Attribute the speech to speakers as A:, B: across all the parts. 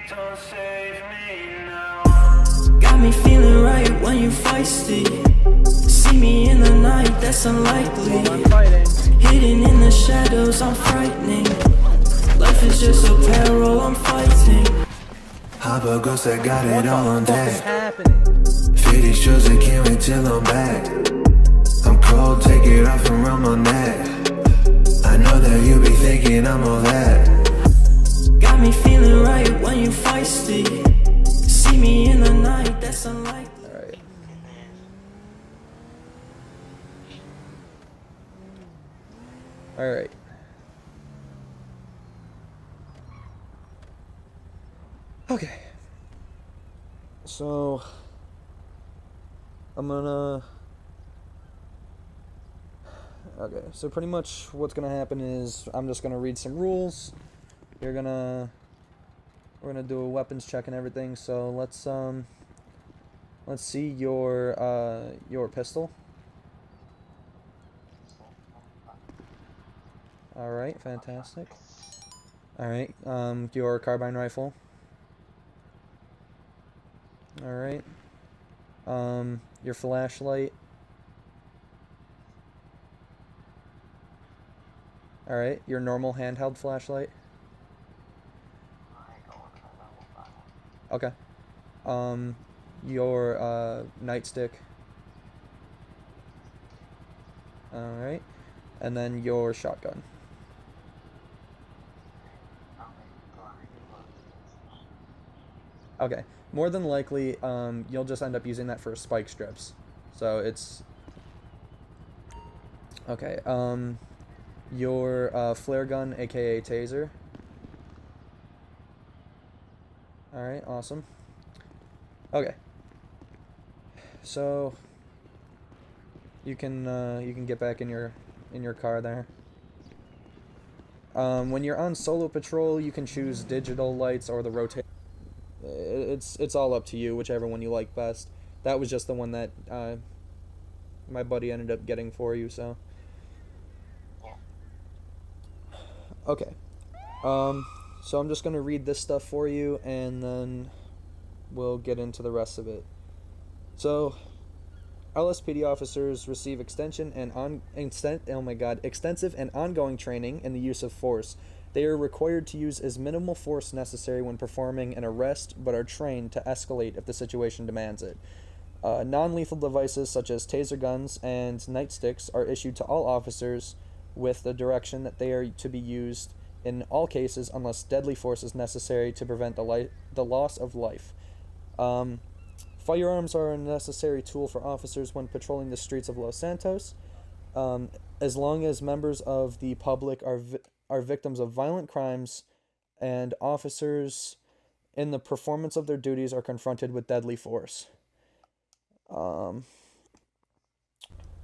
A: Don't save me now.
B: Got me feeling right when you feisty. See me in the night, that's unlikely. Hidden in the shadows, I'm frightening. Life is just a peril, I'm fighting.
C: Hop a ghost, I got it all on deck. 50 shows, I can't wait till I'm back. I'm cold, take it off and run my neck. I know that you be thinking I'm all that.
B: Got me feeling right when you feisty. See me in the night, that's unlikely.
D: Alright. Alright. Okay. So I'm gonna okay, so pretty much what's gonna happen is I'm just gonna read some rules. We're gonna do a weapons check and everything, so let's see your pistol. Alright, fantastic. Alright, your carbine rifle. Alright. Your flashlight. Alright, your normal handheld flashlight. Okay. Your nightstick. Alright. And then your shotgun. Okay. More than likely, you'll just end up using that for spike strips. So it's... Okay, your flare gun, aka taser. Alright, awesome. Okay. So you can get back in your car there. When you're on solo patrol, you can choose digital lights or the rotate. It's all up to you, whichever one you like best. That was just the one that my buddy ended up getting for you, so. Okay. So I'm just gonna read this stuff for you, and then we'll get into the rest of it. So, LSPD officers receive extensive and ongoing training in the use of force. They are required to use as minimal force necessary when performing an arrest, but are trained to escalate if the situation demands it. Non-lethal devices such as taser guns and nightsticks are issued to all officers with the direction that they are to be used in all cases unless deadly force is necessary to prevent the loss of life. Firearms are a necessary tool for officers when patrolling the streets of Los Santos. As long as members of the public are victims of violent crimes and officers in the performance of their duties are confronted with deadly force.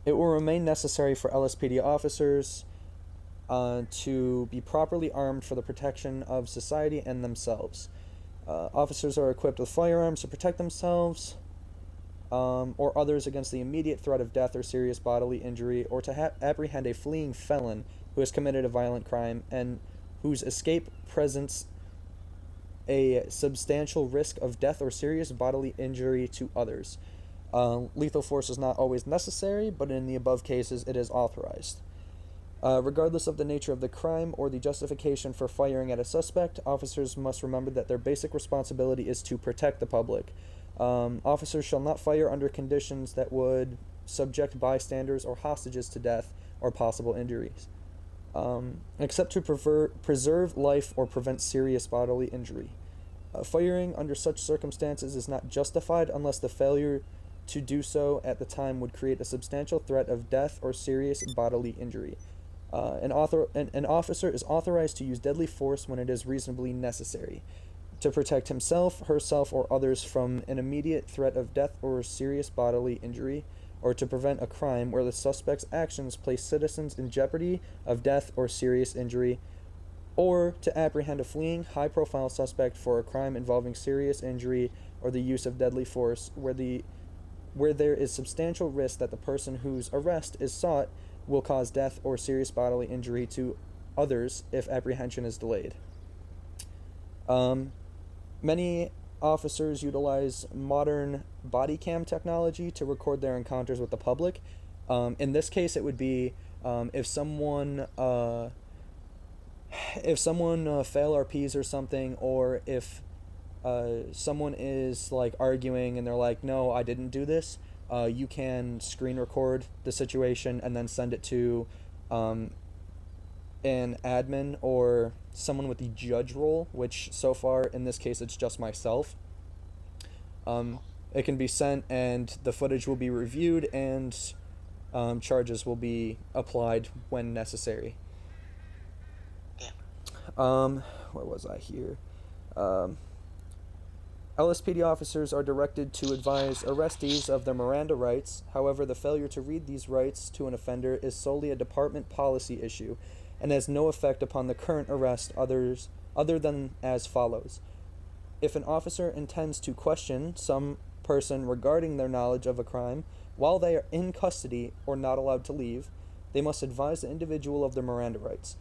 D: It will remain necessary for LSPD officers to be properly armed for the protection of society and themselves. Officers are equipped with firearms to protect themselves or others against the immediate threat of death or serious bodily injury, or to apprehend a fleeing felon who has committed a violent crime and whose escape presents a substantial risk of death or serious bodily injury to others. Lethal force is not always necessary, but in the above cases it is authorized. Regardless of the nature of the crime or the justification for firing at a suspect, officers must remember that their basic responsibility is to protect the public. Officers shall not fire under conditions that would subject bystanders or hostages to death or possible injuries, except to preserve life or prevent serious bodily injury. Firing under such circumstances is not justified unless the failure to do so at the time would create a substantial threat of death or serious bodily injury. An officer is authorized to use deadly force when it is reasonably necessary to protect himself, herself, or others from an immediate threat of death or serious bodily injury, or to prevent a crime where the suspect's actions place citizens in jeopardy of death or serious injury, or to apprehend a fleeing, high-profile suspect for a crime involving serious injury or the use of deadly force where there is substantial risk that the person whose arrest is sought will cause death or serious bodily injury to others if apprehension is delayed. Many officers utilize modern body cam technology to record their encounters with the public. In this case, it would be if someone fail RPs or something, or if someone is like arguing and they're like, no, I didn't do this, you can screen record the situation and then send it to an admin or someone with the judge role, which so far in this case it's just myself. It can be sent and the footage will be reviewed and charges will be applied when necessary. Where was I here? LSPD officers are directed to advise arrestees of their Miranda rights. However, the failure to read these rights to an offender is solely a department policy issue and has no effect upon the current arrest other than as follows. If an officer intends to question some person regarding their knowledge of a crime while they are in custody or not allowed to leave, they must advise the individual of their Miranda rights.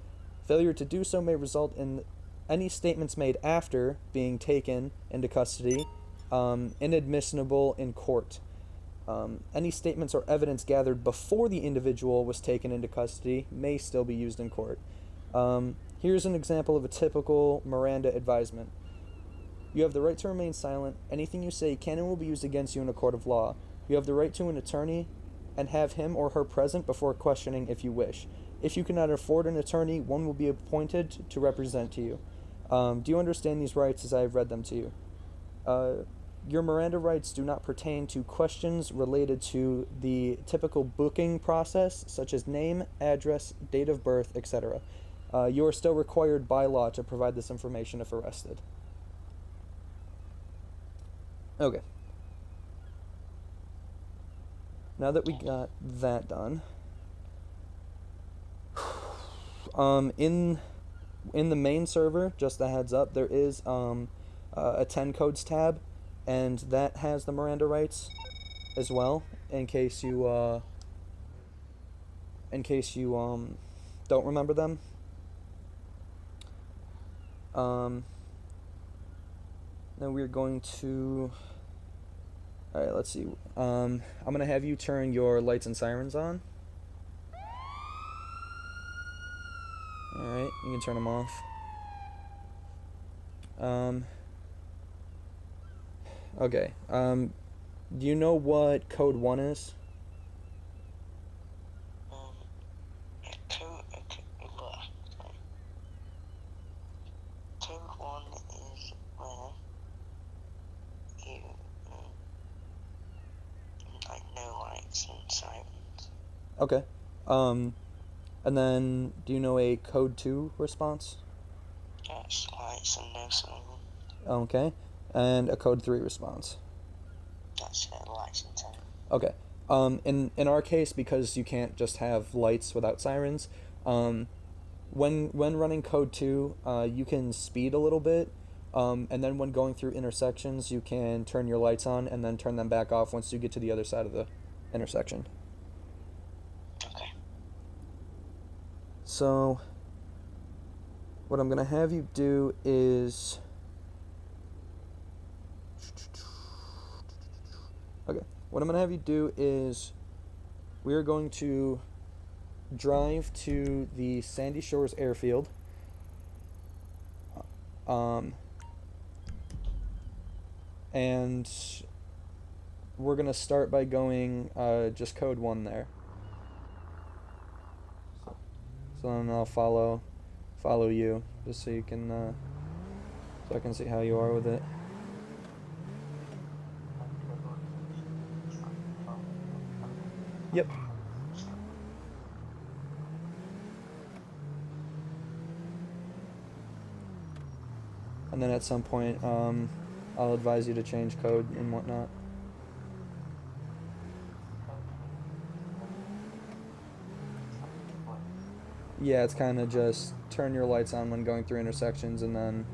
D: Failure to do so may result in any statements made after being taken into custody inadmissible in court. Any statements or evidence gathered before the individual was taken into custody may still be used in court. Here's an example of a typical Miranda advisement. You have the right to remain silent. Anything you say can and will be used against you in a court of law. You have the right to an attorney and have him or her present before questioning if you wish. If you cannot afford an attorney, one will be appointed to represent you. Do you understand these rights as I have read them to you? Your Miranda rights do not pertain to questions related to the typical booking process, such as name, address, date of birth, etc. You are still required by law to provide this information if arrested. Okay. Now that we got that done, in the main server, just a heads up, there is a 10 codes tab, and that has the Miranda rights as well, in case you don't remember them. Now we're going to, alright, let's see, I'm going to have you turn your lights and sirens on. Alright, you can turn them off. Okay, do you know what code 1 is?
E: Code 1 is where you, like, no lights and sirens.
D: Okay, and then, do you know a code 2 response?
E: That's lights and no sirens.
D: Okay, and a code 3 response?
E: That's lights and sirens.
D: Okay, in our case, because you can't just have lights without sirens, when running code 2, you can speed a little bit, and then when going through intersections, you can turn your lights on and then turn them back off once you get to the other side of the intersection.
E: Okay.
D: So, what I'm going to have you do is... Okay, what I'm going to have you do is we are going to drive to the Sandy Shores airfield. And we're going to start by going just code 1 there. So then I'll follow you, just so you can, so I can see how you are with it. Yep. And then at some point, I'll advise you to change code and whatnot. Yeah, it's kind of just turn your lights on when going through intersections and then...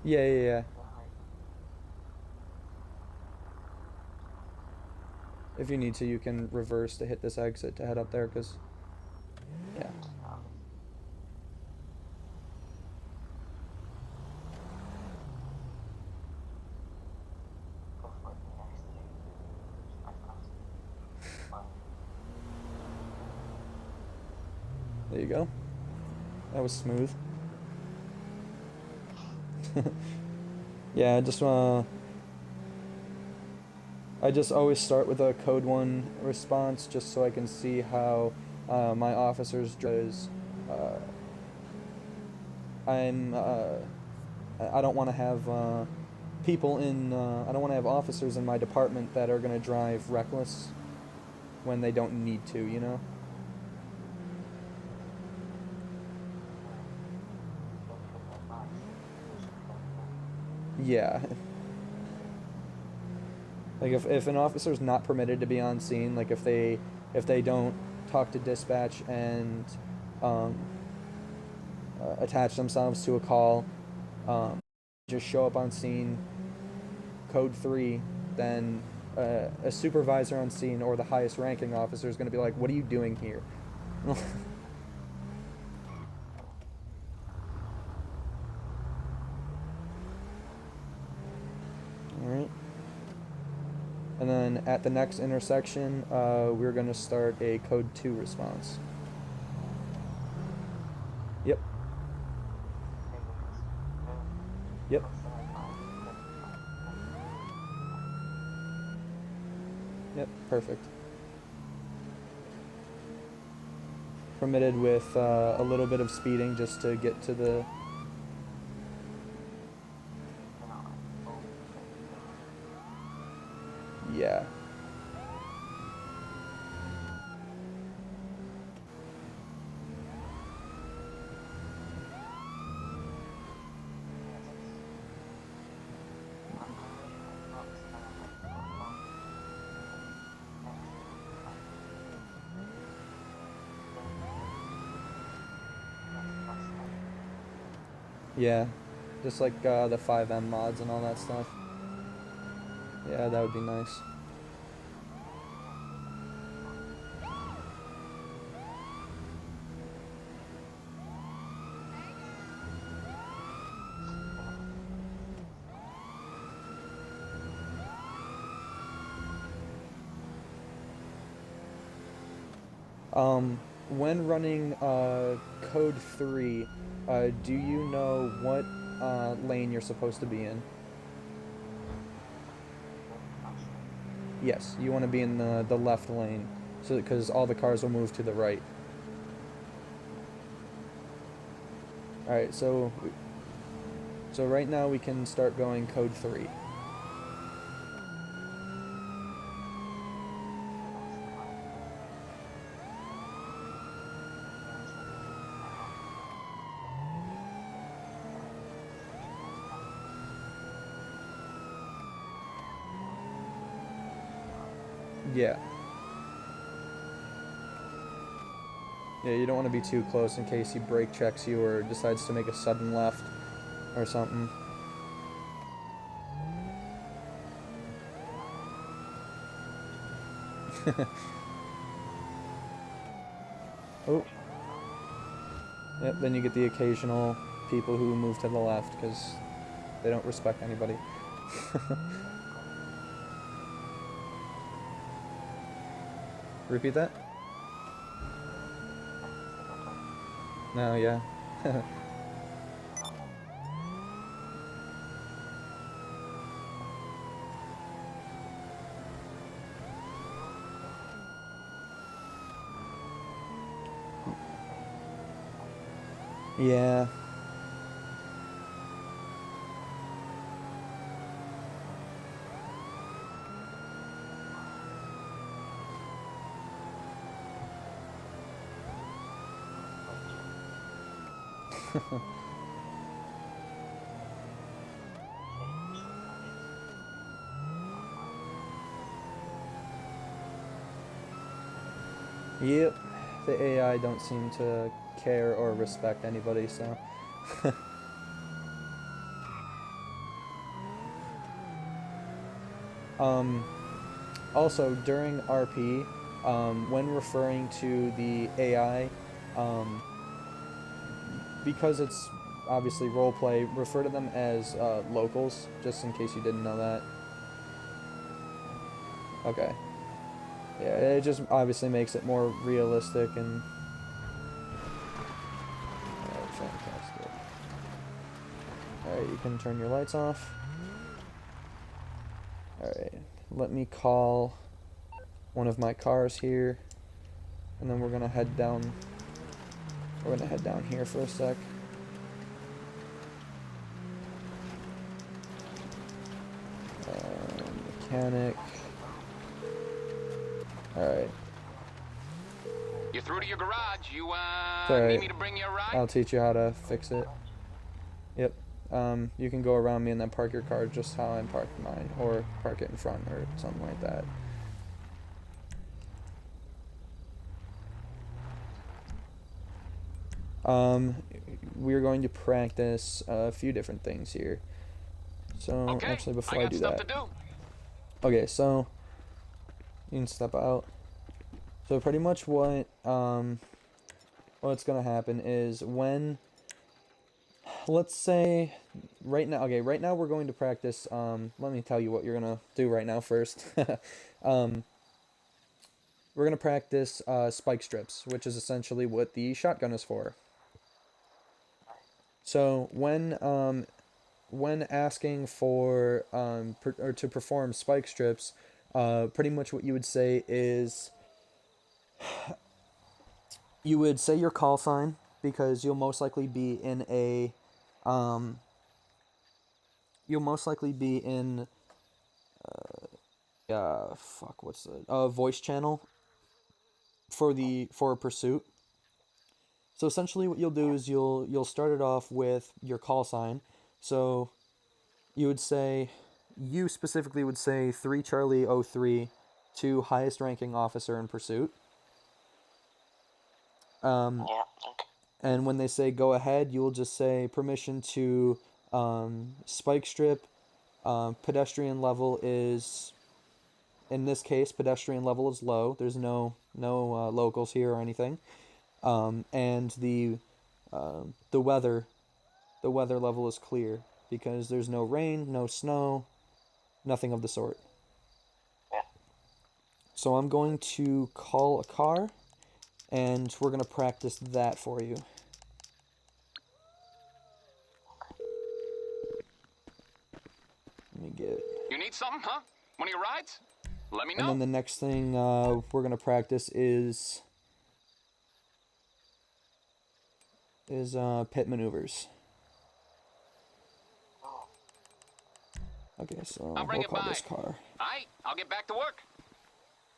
D: Yeah, yeah, yeah. If you need to, you can reverse to hit this exit to head up there, because, yeah. There you go. That was smooth. Yeah, I just always start with a code 1 response just so I can see how my officers does. I don't want to have people in. I don't want to have officers in my department that are going to drive reckless when they don't need to. You know. Yeah. Like if an officer's not permitted to be on scene, like if they don't talk to dispatch and attach themselves to a call, just show up on scene, code 3, then a supervisor on scene or the highest ranking officer is going to be like, what are you doing here? Alright. And then at the next intersection, we're going to start a code 2 response. Yep. Yep. Yep, perfect. Permitted with a little bit of speeding just to get to the... Yeah. Yeah, just like the 5M mods and all that stuff. Yeah, that would be nice. When running code 3, do you know what lane you're supposed to be in? Yes, you want to be in the left lane, so because all the cars will move to the right. All right, so right now we can start going code 3. Yeah. Yeah, you don't want to be too close in case he brake checks you or decides to make a sudden left or something. Oh. Yep, then you get the occasional people who move to the left because they don't respect anybody. Repeat that? No, yeah. Yeah. Yep. The AI don't seem to care or respect anybody, so... Also, during RP, when referring to the AI, because it's obviously roleplay, refer to them as locals, just in case you didn't know that. Okay. Yeah, it just obviously makes it more realistic and... Alright, fantastic. Alright, you can turn your lights off. Alright, let me call one of my cars here, and then we're gonna head down... We're gonna head down here for a sec. Mechanic. Alright.
F: You're through to your garage. You,
D: Alright.
F: need me to bring you a ride?
D: I'll teach you how to fix it. Yep. You can go around me and then park your car just how I parked mine, or park it in front or something like that. We're going to practice a few different things here. So,
F: Okay,
D: actually, before I
F: got
D: do
F: stuff
D: that.
F: to do.
D: Okay, so, you can step out. So, pretty much what's gonna happen is when, let's say, right now we're going to practice, let me tell you what you're gonna do right now first. We're gonna practice, spike strips, which is essentially what the shotgun is for. So, when asking for, or to perform spike strips, pretty much what you would say is, you would say your call sign, because you'll most likely be in a, voice channel for a pursuit. So essentially what you'll do is you'll start it off with your call sign. So you specifically would say 3 Charlie 03 to highest ranking officer in pursuit.
E: Yeah, okay.
D: And when they say go ahead, you'll just say permission to spike strip. Pedestrian level is, in this case, pedestrian level is low. There's no locals here or anything. And the weather level is clear, because there's no rain, no snow, nothing of the sort.
E: Yeah.
D: So I'm going to call a car, and we're going to practice that for you. Let me get...
F: You need something, huh? One of your rides? Let me know.
D: And then the next thing we're going to practice is pit maneuvers. Okay, so we'll call this car.
F: Alright, I'll get back to work.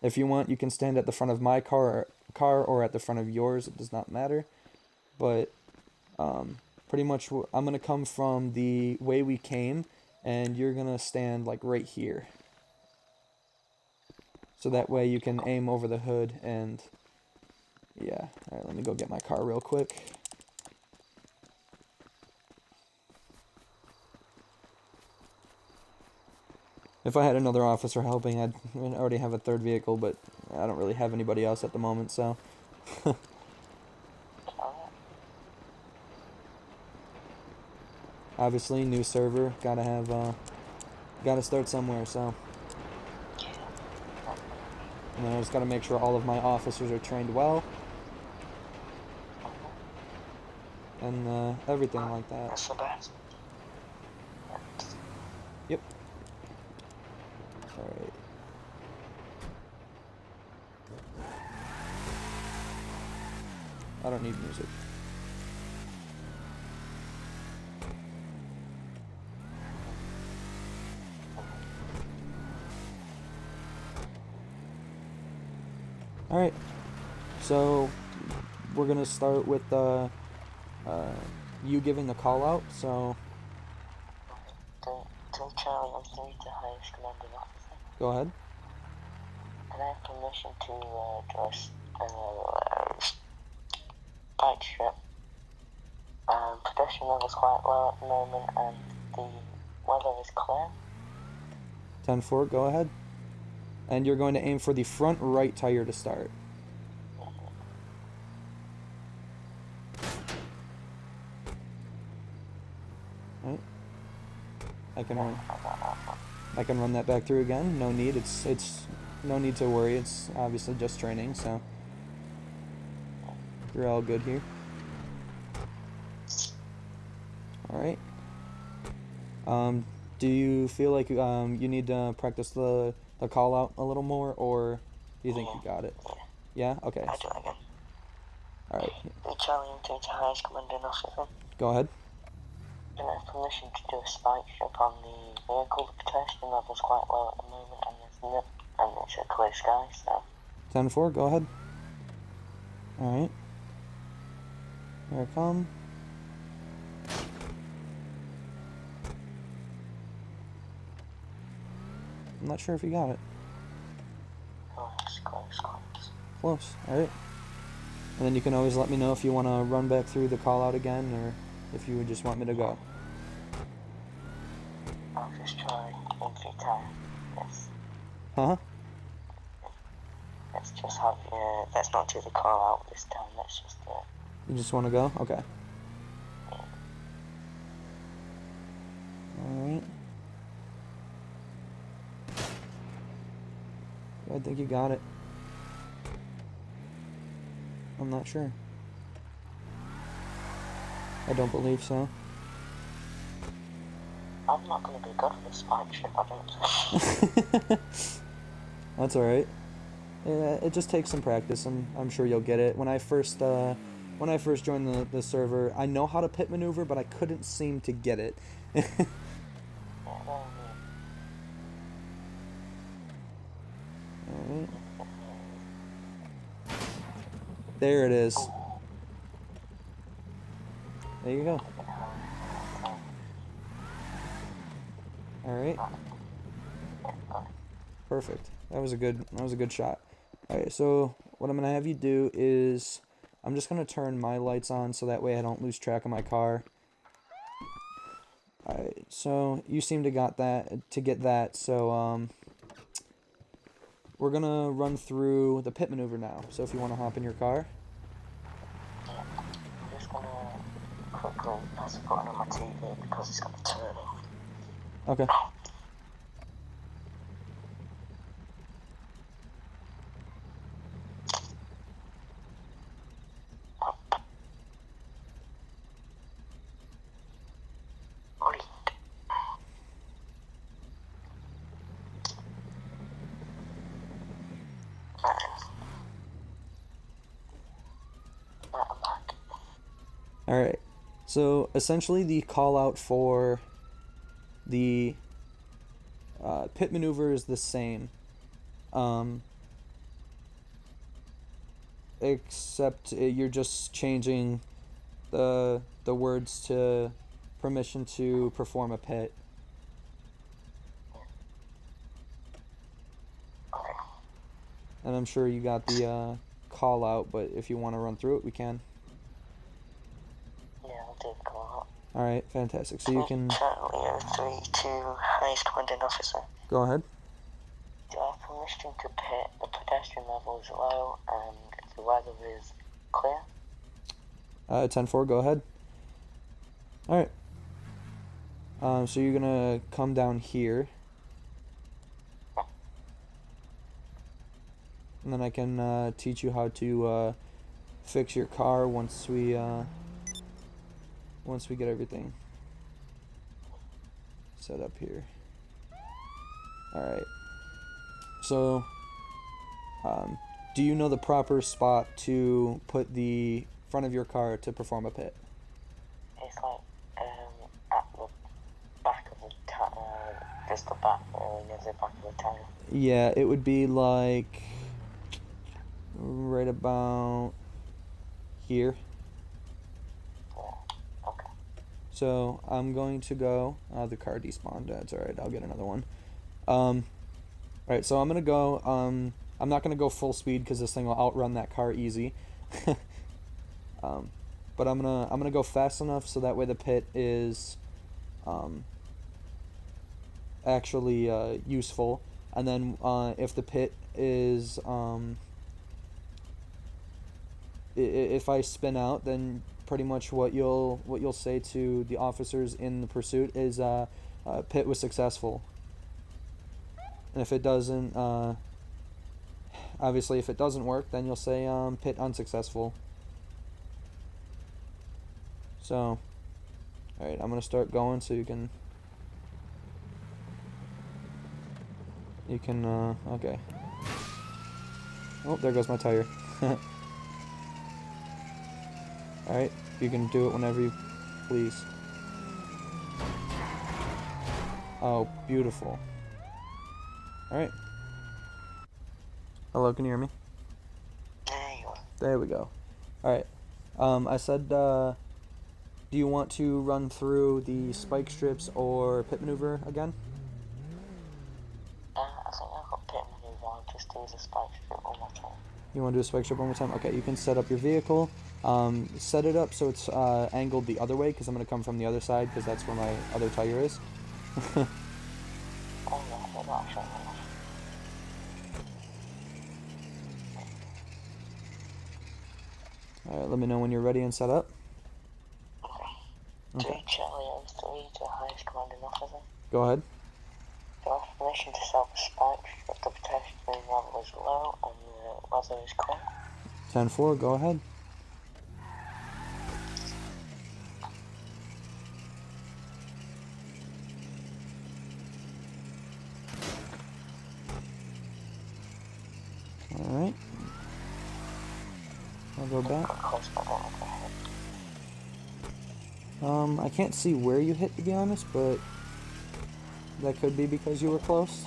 D: If you want, you can stand at the front of my car or at the front of yours. It does not matter. But pretty much I'm going to come from the way we came, and you're going to stand like right here. So that way you can aim over the hood and... Yeah. Alright, let me go get my car real quick. If I had another officer helping, I'd already have a third vehicle, but I don't really have anybody else at the moment, so... Obviously, new server, gotta start somewhere, so... And then I just gotta make sure all of my officers are trained well. And, everything like that.
E: That's the best.
D: Yep. Alright. I don't need music. Alright. So, we're gonna start with, you giving the call out, so...
E: To Charlie, I'm sorry, to highest commanding officer.
D: Go ahead.
E: Can I have permission to dress bike strip? Pedestrian level is quite low at the moment, and the weather is clear.
D: 10-4, go ahead. And you're going to aim for the front right tire to start. Right. I can run that back through again. No need. It's no need to worry. It's obviously just training, so you're all good here. All right. Do you feel like you need to practice the call out a little more, or do you think you got it? Yeah. Okay.
E: I do it again.
D: All right.
E: The Charlie to highest commanding officer.
D: Go ahead.
E: I have permission to do a spike strip on the vehicle. The protection level's quite low at the moment, and it's a clear sky, so.
D: 10-4, go ahead. All right. Here I come. I'm not sure if you got it.
E: Close.
D: Close. All right. And then you can always let me know if you want to run back through the call out again, or if you would just want me to go.
E: I'll just try infantry tire. Yes.
D: Huh?
E: Let's just have, let's not do the call out this time, let's just do it.
D: You just want to go? Okay. Alright. I think you got it. I'm not sure. I don't believe so.
E: I'm not going to be good for this spike strip, I don't think.
D: That's alright. Yeah, it just takes some practice. I'm sure you'll get it. When I first joined the server, I know how to pit maneuver, but I couldn't seem to get it. Alright. There it is. There you go. Alright. Perfect. That was a good shot. Alright, so what I'm gonna have you do is I'm just gonna turn my lights on so that way I don't lose track of my car. Alright, so you seem to get that, so we're gonna run through the pit maneuver now. So if you wanna hop in your car.
E: Yeah. I'm just gonna quickly press a button on my TV because it's gonna turn off.
D: Okay. Alright, so essentially the call out for the pit maneuver is the same, except you're just changing the words to permission to perform a pit. And I'm sure you got the call out, but if you want to run through it, we can.
E: Yeah, I'll do the call out.
D: Alright, fantastic. So you can...
E: Charlie 03 to highest commanding officer.
D: Go ahead.
E: Do I have permission to pit? The pedestrian level is low and the weather is clear.
D: 10-4, go ahead. Alright. So you're gonna come down here. And then I can teach you how to fix your car once we get everything set up here. Alright. So, do you know the proper spot to put the front of your car to perform a pit?
E: It's like at the back of the tire, just the back, near the back of the tire.
D: Yeah, it would be like right about here.
E: Yeah, okay.
D: So I'm going to go. The car despawned. That's alright. I'll get another one. Alright, so I'm gonna go. I'm not gonna go full speed because this thing will outrun that car easy. But I'm gonna go fast enough so that way the pit is actually useful. And then if the pit is if I spin out, then pretty much what you'll say to the officers in the pursuit is pit was successful. And if it doesn't, obviously if it doesn't work, then you'll say pit unsuccessful. So, alright, I'm gonna start going so you can okay. Oh, there goes my tire. Alright, you can do it whenever you please. Oh, beautiful. Alright. Hello, can you hear me?
E: There you are.
D: There we go. Alright. I said, do you want to run through the spike strips or pit maneuver again?
E: I think I've got pit maneuver, I'll just do the spike strip one more time.
D: You want to do a spike strip one more time? Okay, you can set up your vehicle. Set it up so it's angled the other way, because I'm going to come from the other side, because that's where my other tire is.
E: Oh yeah, I forgot actually.
D: Alright, let me know when you're ready and set up.
E: Okay. 3 Charlie M3 to highest commanding officer.
D: Go ahead.
E: Do I have permission to sell the spikes if the pedestrian level is low and the weather is cold?
D: 10-4, go ahead. Alright. I'll go back. I can't see where you hit, to be honest, but that could be because you were close.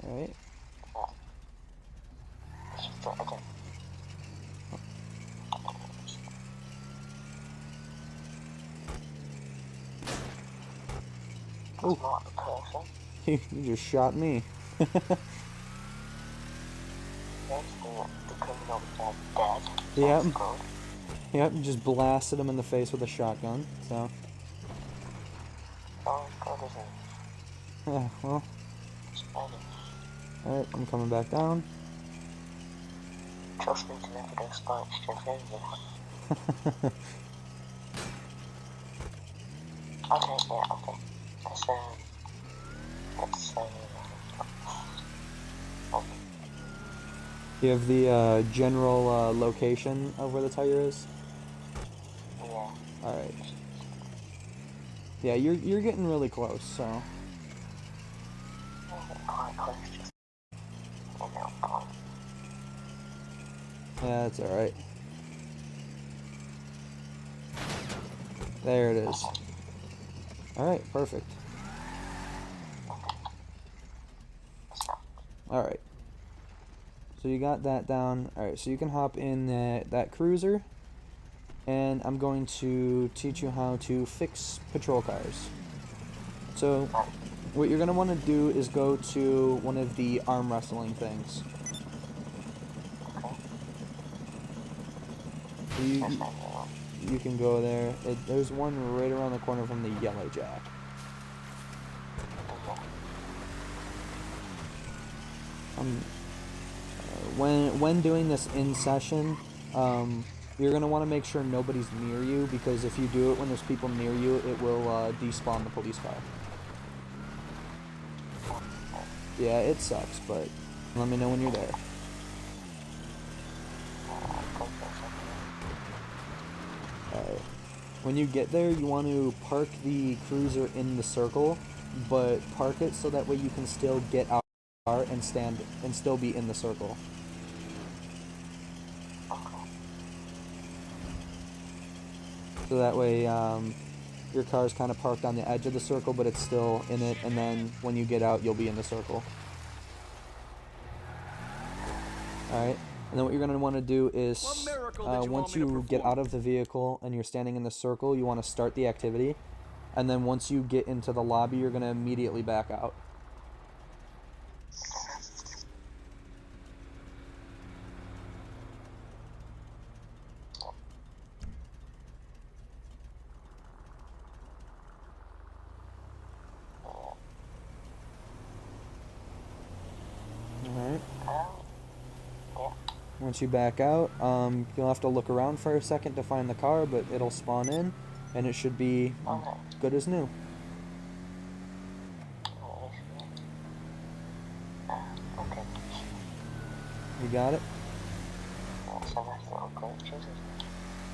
D: Alright.
E: That's not the person.
D: You just shot me.
E: Yes, the criminal is dead.
D: Yep.
E: That's good.
D: Yep, you just blasted him in the face with a shotgun, so.
E: Oh, it's good, isn't it?
D: Yeah, well.
E: It's better.
D: Alright, I'm coming back down.
E: Trust me to never do spikes to this. Okay, yeah, okay. Let's okay.
D: You have the general location of where the tire is?
E: Yeah.
D: Alright. Yeah, you're getting really close, so.
E: Quite close, just point.
D: Yeah, that's alright. There it is. Alright, perfect. Alright. So you got that down. Alright, so you can hop in that cruiser. And I'm going to teach you how to fix patrol cars. So, what you're going to want to do is go to one of the arm wrestling things. So you can go there. There's one right around the corner from the Yellow Jack. When doing this in session, you're going to want to make sure nobody's near you, because if you do it when there's people near you, it will despawn the police car. Yeah, it sucks, but let me know when you're there. Alright. When you get there, you want to park the cruiser in the circle, but park it so that way you can still get out and stand and still be in the circle. So that way your car's kind of parked on the edge of the circle, but it's still in it, and then when you get out, you'll be in the circle. Alright, and then what you're going to want to do is, once you get out of the vehicle and you're standing in the circle, you want to start the activity. And then once you get into the lobby, you're going to immediately back out. Once you back out, you'll have to look around for a second to find the car, but it'll spawn in, and it should be
E: Okay.
D: good as new.
E: Okay.
D: You got it?
E: That's a nice little glitch, isn't it?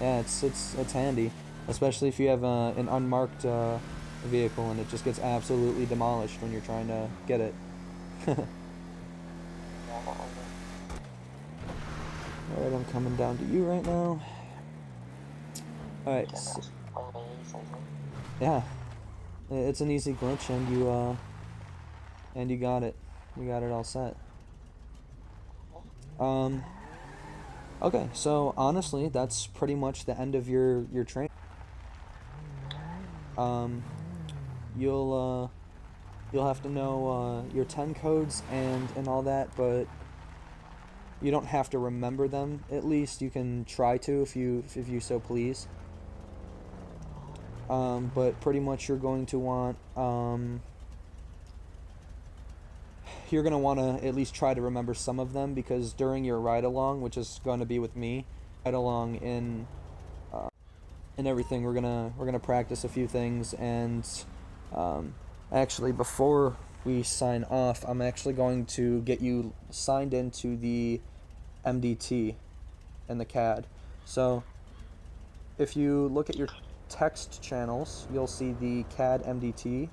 D: Yeah, it's handy, especially if you have an unmarked vehicle and it just gets absolutely demolished when you're trying to get it.
E: Yeah, that was it.
D: Alright, I'm coming down to you right now. Alright,
E: Yeah,
D: so,
E: that's really easy, isn't it?
D: yeah, it's an easy glitch, and you got it. You got it all set. Okay, so honestly, that's pretty much the end of your training. You'll have to know your 10 codes and all that, but you don't have to remember them. At least you can try to if you so please. But pretty much you're going to want you're going to want to at least try to remember some of them, because during your ride along, which is going to be with me, ride along in everything, we're gonna practice a few things, and actually before we sign off, I'm actually going to get you signed into the MDT and the CAD. So if you look at your text channels, you'll see the CAD MDT.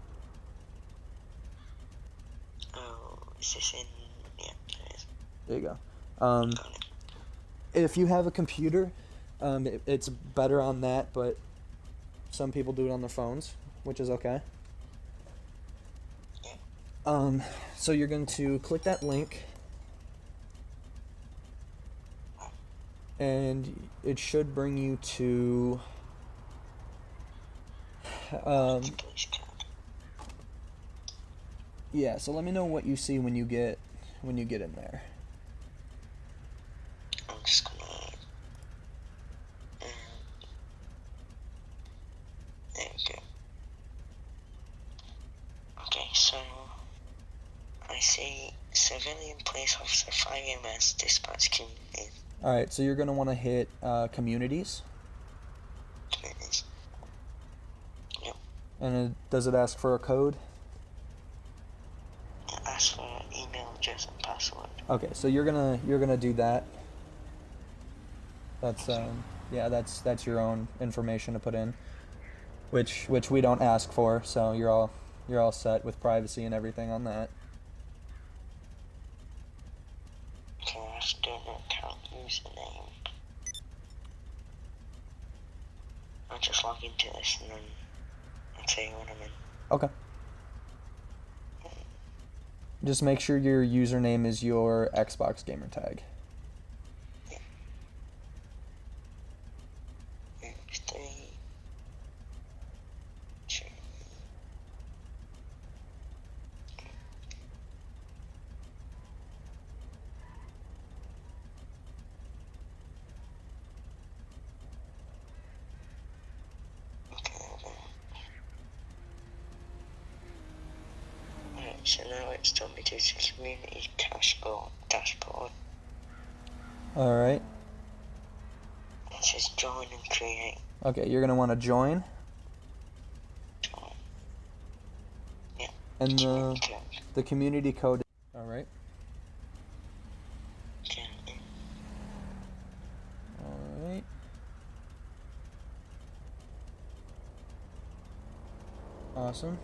E: Oh, is this in... Yeah, it is.
D: There you go.
E: Got it.
D: If you have a computer, it's better on that, but some people do it on their phones, which is okay.
E: Yeah.
D: So you're going to click that link, and it should bring you to
E: Police card.
D: yeah, so let me know what you see when you get in there.
E: I'm just gonna... there we go. Okay, so... I see civilian police officer 5 EMS dispatch community.
D: Alright, so you're going to want to hit communities.
E: Communities. Yep.
D: And does it ask for a code?
E: It asks for email address and password.
D: Okay, so you're gonna do that. That's yeah, that's your own information to put in, which we don't ask for, so you're all set with privacy and everything on that.
E: So I have to do an account username. I'll just log into this and then I'll tell you what I'm in.
D: Okay. Just make sure your username is your Xbox gamer tag.
E: Yeah. 3, 2. Alright, so now it's told me to the community dashboard.
D: Alright.
E: It says join and create.
D: Okay, you're gonna want to join,
E: Join. Yeah.
D: and
E: Join code.
D: the community code. Alright.
E: Get in.
D: Alright. Awesome.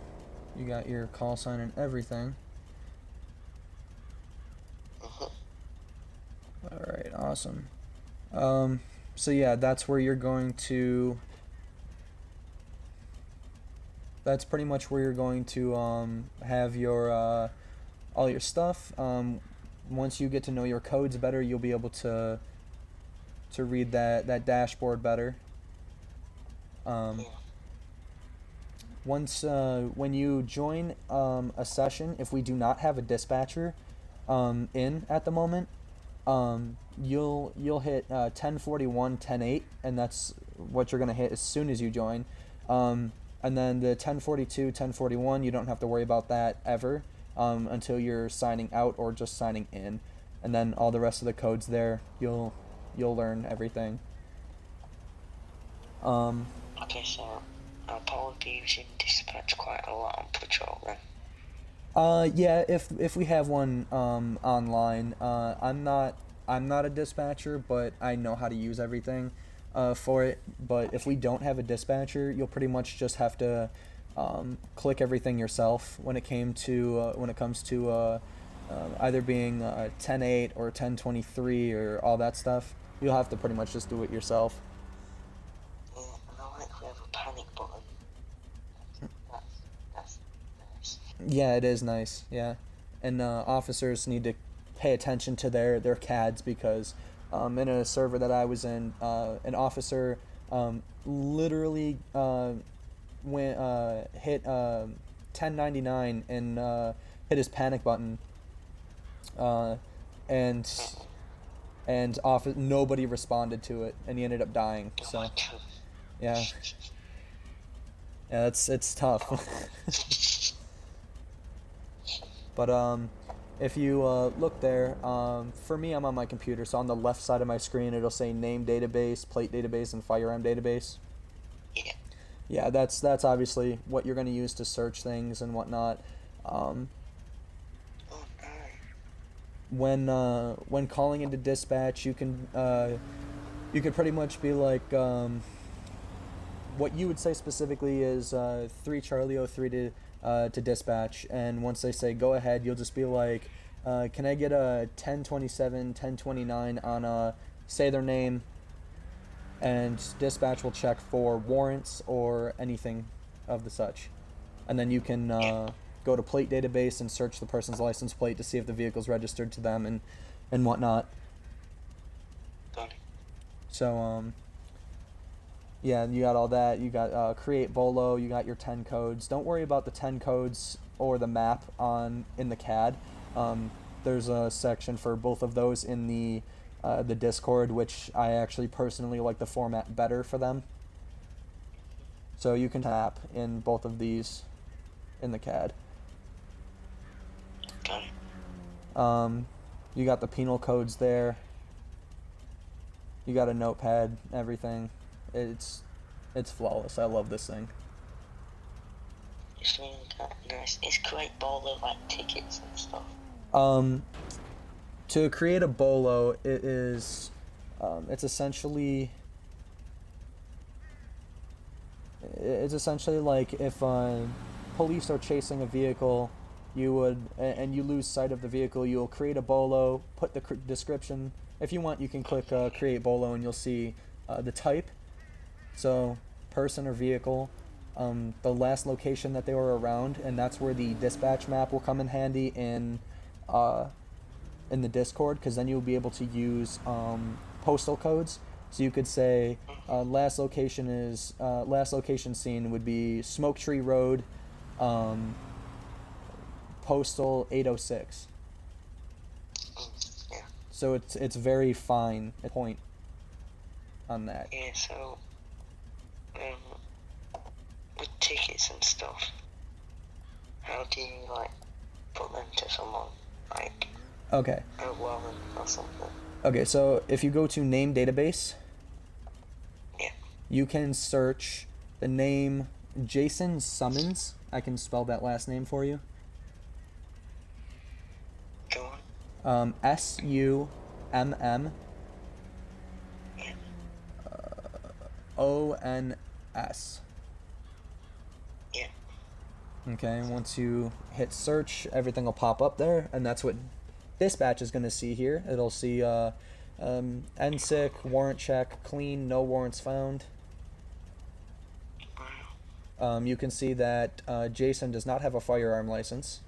D: You got your call sign and everything. Alright, awesome. So yeah, that's where you're going to... That's pretty much where you're going to have your all your stuff. Once you get to know your codes better, you'll be able to read that dashboard better. Once when you join a session, if we do not have a dispatcher in at the moment, you'll hit 1041 10:8, and that's what you're gonna hit as soon as you join. And then the 1042 1041, you don't have to worry about that ever until you're signing out or just signing in. and then all the rest of the codes there, you'll learn everything.
E: Okay, so I'll probably be using dispatch quite a lot on patrol then.
D: Yeah, if we have one online, I'm not a dispatcher, but I know how to use everything for it. But if we don't have a dispatcher, you'll pretty much just have to click everything yourself when it comes to either being 10.8 or 10.23 or all that stuff. You'll have to pretty much just do it yourself.
E: Yeah, and I like we have a panic button. That's nice.
D: Yeah, it is nice. Yeah, and officers need to pay attention to their CADs because in a server that I was in, an officer literally hit 1099 and hit his panic button, and nobody responded to it, and he ended up dying. So yeah, it's tough. But if you look there, for me, I'm on my computer, so on the left side of my screen, it'll say name database, plate database, and firearm database.
E: Yeah.
D: Yeah, that's obviously what you're going to use to search things and whatnot. When calling into dispatch, you could pretty much be like, what you would say specifically is 3 Charlie 03 to dispatch, and once they say go ahead, you'll just be like, can I get a 1027, 1029 on say their name, and dispatch will check for warrants or anything of the such, and then you can go to plate database and search the person's license plate to see if the vehicle's registered to them and whatnot.
E: Got it.
D: So yeah, you got all that. You got create bolo. You got your 10 codes. Don't worry about the 10 codes or the map in the CAD. There's a section for both of those in the Discord, which I actually personally like the format better for them. So you can tap in both of these in the CAD.
E: Got it.
D: You got the penal codes there. You got a notepad, everything. It's flawless. I love this thing.
E: It's really nice. It's great bolo like tickets and stuff.
D: To create a bolo, it is it's essentially like if police are chasing a vehicle, and you lose sight of the vehicle, you'll create a bolo, put the description. If you want, you can click create bolo and you'll see the type. So person or vehicle, the last location that they were around, and that's where the dispatch map will come in handy in the Discord, because then you'll be able to use postal codes. So you could say last location seen would be Smoke Tree Road, postal 806.
E: Yeah.
D: So it's very fine point on that.
E: Yeah, so with tickets and stuff, how do you like put them to someone, like
D: Okay.
E: a warrant or something?
D: Okay, so if you go to name database,
E: Yeah.
D: you can search the name Jason Summons. I can spell that last name for you.
E: Go on.
D: SUMM
E: Yeah.
D: ONS.
E: Yeah.
D: Okay, once you hit search, everything will pop up there, and that's what dispatch is going to see here. It'll see NSIC, warrant check, clean, no warrants found. You can see that Jason does not have a firearm license.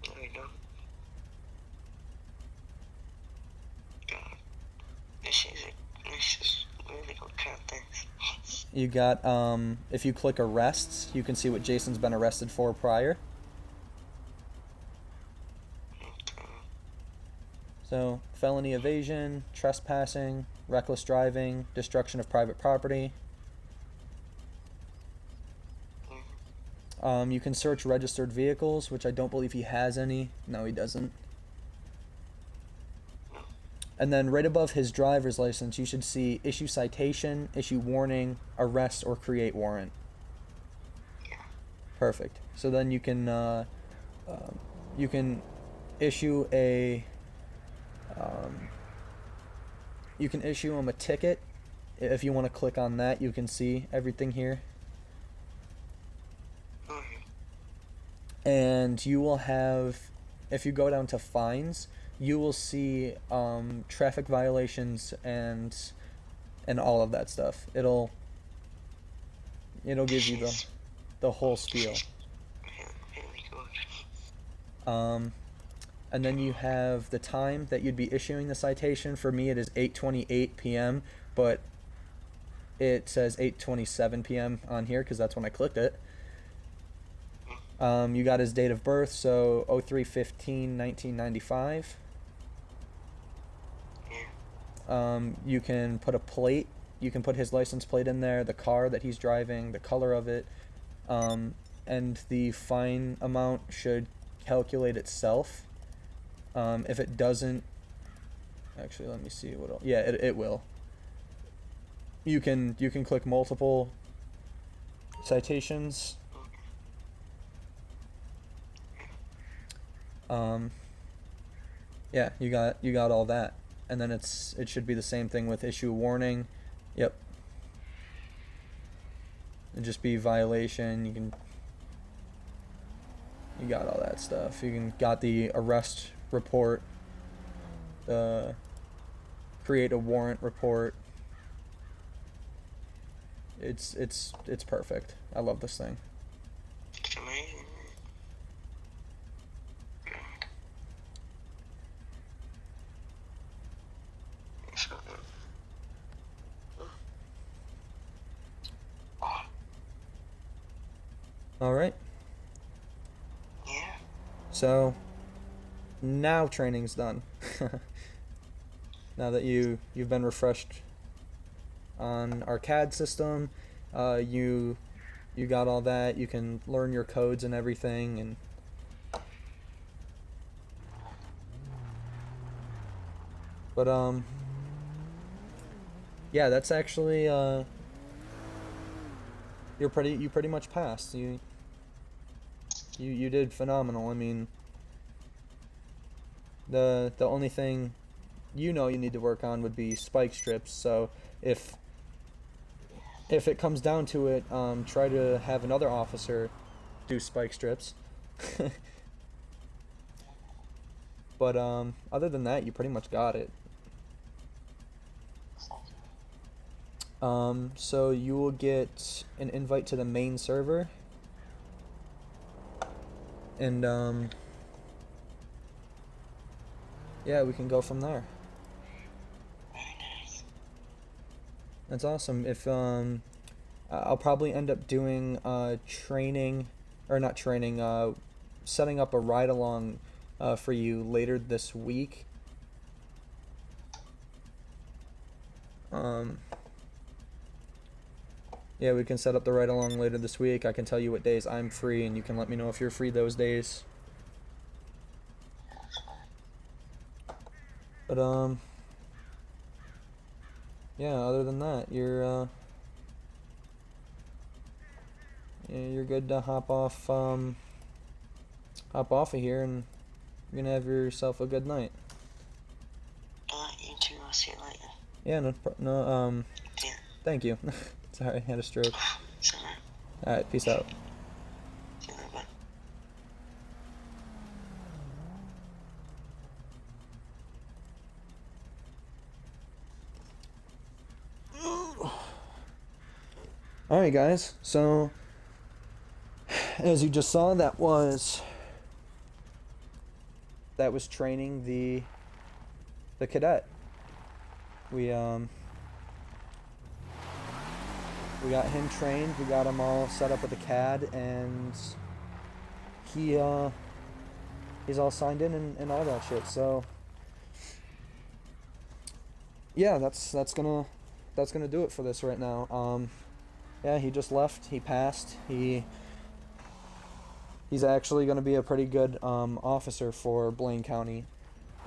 E: No, you don't. God. This is really good cat things.
D: You got, if you click arrests, you can see what Jason's been arrested for prior.
E: Okay.
D: So, felony evasion, trespassing, reckless driving, destruction of private property. You can search registered vehicles, which I don't believe he has any. No, he doesn't. And then right above his driver's license, you should see issue citation, issue warning, arrest, or create warrant. Perfect. So then you can issue a you can issue him a ticket. If you want to click on that, you can see everything here. And you will have, if you go down to fines, you will see traffic violations and all of that stuff. It'll give you the whole spiel. And then you have the time that you'd be issuing the citation. For me, it is 8:28 p.m., but it says 8:27 p.m. on here because that's when I clicked it. You got his date of birth, so 03/15/1995. You can put a plate. You can put his license plate in there, the car that he's driving, the color of it, and the fine amount should calculate itself. If it doesn't, actually, let me see what else. Yeah, it will. You can click multiple citations. Yeah, you got all that, and then it should be the same thing with issue warning. Yep. It'd just be violation. You got all that stuff. Got the arrest report, create a warrant report. It's perfect. I love this thing.
E: It's amazing.
D: All right.
E: Yeah.
D: So now training's done. Now that you've been refreshed on our CAD system, you got all that. You can learn your codes and everything, and yeah, that's actually you pretty much passed. You did phenomenal. I mean, the only thing you need to work on would be spike strips. So if it comes down to it, try to have another officer do spike strips. But other than that, you pretty much got it. So you will get an invite to the main server, and yeah, we can go from there.
E: Very nice.
D: That's awesome. If I'll probably end up doing training, or not training, setting up a ride along for you later this week. Yeah, we can set up the ride along later this week. I can tell you what days I'm free, and you can let me know if you're free those days. But yeah, other than that, you're good to hop off of here, and you're gonna have yourself a good night.
E: You too. I'll see you later.
D: Yeah, no,
E: Yeah.
D: thank you. Sorry, I had a stroke.
E: It's alright.
D: Alright, peace out.
E: See you later. Bye.
D: Alright guys, so as you just saw, that was training the cadet. We got him trained, we got him all set up with the CAD, and he's all signed in and all that shit. So yeah, that's gonna do it for this right now. Yeah, he just left. He passed. He's actually gonna be a pretty good officer for Blaine County.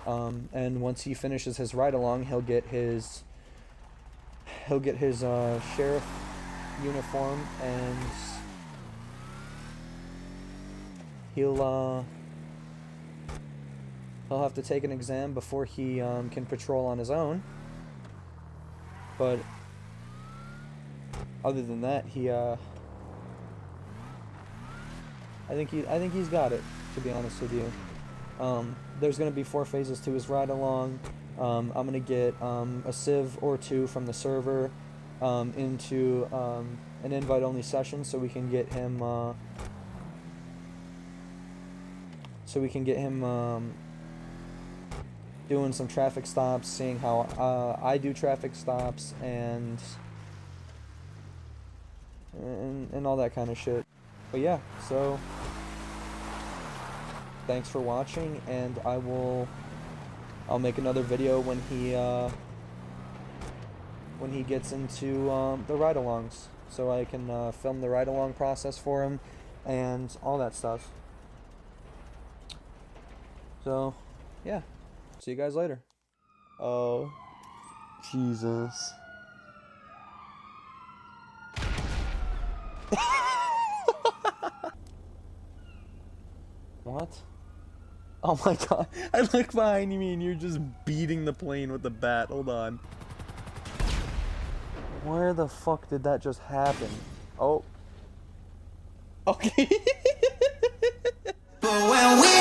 D: And once he finishes his ride along, he'll get his sheriff uniform, and he'll have to take an exam before he can patrol on his own. But other than that, I think he's got it, to be honest with you. There's gonna be 4 phases to his ride along. I'm gonna get a civ or 2 from the server into an invite only session, so we can get him doing some traffic stops, seeing how I do traffic stops, and all that kind of shit. But yeah, so thanks for watching, and I'll make another video when he gets into the ride-alongs, so I can film the ride-along process for him and all that stuff. So yeah, see you guys later. Oh, Jesus. What? Oh my god. I look behind me and you're just beating the plane with the bat. Hold on. Where the fuck did that just happen? Oh. Okay.
B: But when we